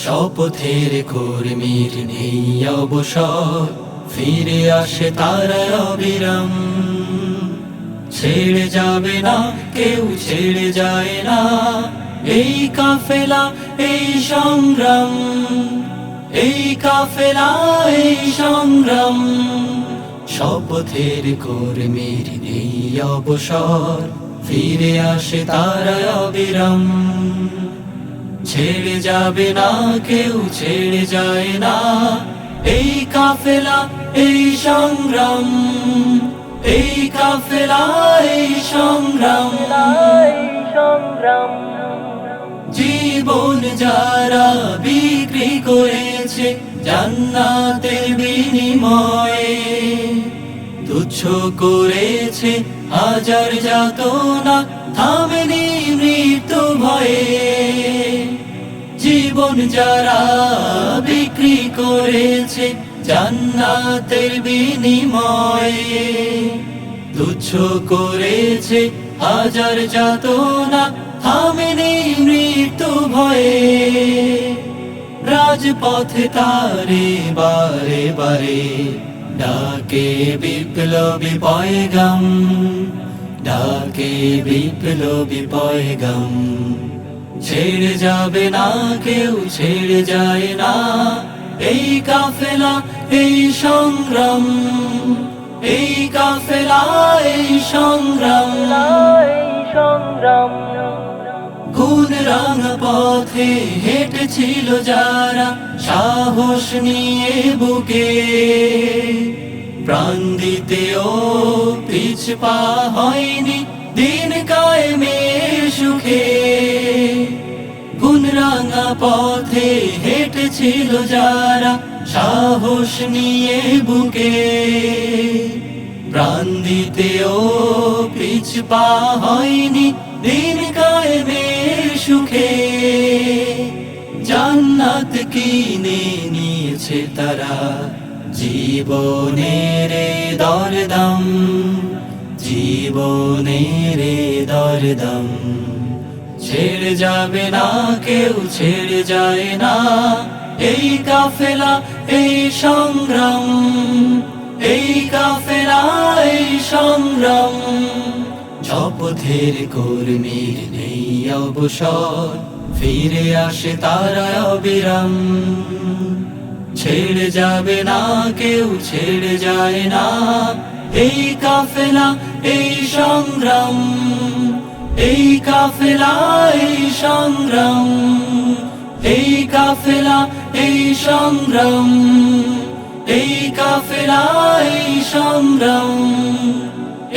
শপথের কর্মীর নেই অবসর, ফিরে আসে তারা অবিরাম। ছেড়ে যাবে না কেউ, ছেড়ে যায় না এই কাফেলা, এই সংগ্রাম, এই কাফেলা, এই সংগ্রাম। শপথের কর্মীর নেই অবসর, ফিরে আসে তারা অবিরাম। ছেড়ে যাবে না কেউ, ছেড়ে যায় না এই কাফেলা, এই সংগ্রাম, এই কাফেলা, এই সংগ্রাম। জীবন যারা বিক্রি করেছে জান্নাতের বিনিময়ে, তুচ্ছ করেছে হাজার যাতনা, থামেনি মৃত্যু ভয়ে। জীবন যারা বিক্রি করেছে জান্নাতের বিনিময়ে, তুচ্ছ করেছে হাজার যাতনা, থামেনি মৃত্যু ভয়ে। রাজপথে তারে বারে বারে ডাকে বিপ্লবী পয়গাম, ডাকে বিপ্লবী পয়গাম। ছেড়ে যাবে না কেউ, ছেড়ে যায় না এই কাফেলা, এই সংগ্রাম, এই কাফেলা, এই সংগ্রাম। খুন রাঙা পথে হেঁটেছিল যারা সাহস নিয়ে বুকে, প্রাণ দিতেও পিছপা হয়নি দিন কায়েমের সুখে। খুন রাঙা পথে হেঁটেছিল যারা সাহস নিয়ে বুকে, প্রাণ দিতেও পিছপা হয়নি দিন কায়েমের সুখে। জান্নাত কিনে নিয়েছে তারা জীবনের দরদাম, জীবনের দরদাম। ছেড়ে যাবে না কেউ, ছেড়ে যায় না এই কাফেলা, এই সংগ্রাম, এই কাফেলা, এই সংগ্রাম। শপথের কর্মীর নেই অবসর, ফিরে আসে তারা অবিরাম। ছেড়ে যাবে না কেউ, ছেড়ে যায় না এই কাফেলা, এই সংগ্রাম, এই কাফেলা, এই সংগ্রাম, এই কাফেলা, এই সংগ্রাম, এই কাফেলা, এই সংগ্রাম,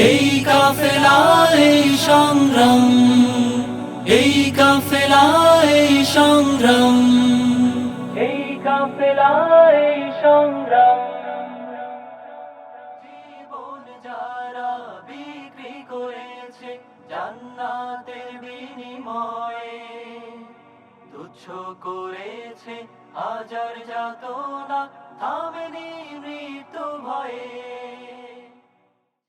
এই কাফেলা, এই সংগ্রাম, এই কাফেলা, এই সংগ্রাম, এই কাফেলা, এই সংগ্রাম। জীবন যারা বিক্রি করেছে জান্নাতের বিনিময়ে, তুচ্ছ করেছে হাজার যাতনা, থামেনি মৃত্যু ভয়ে।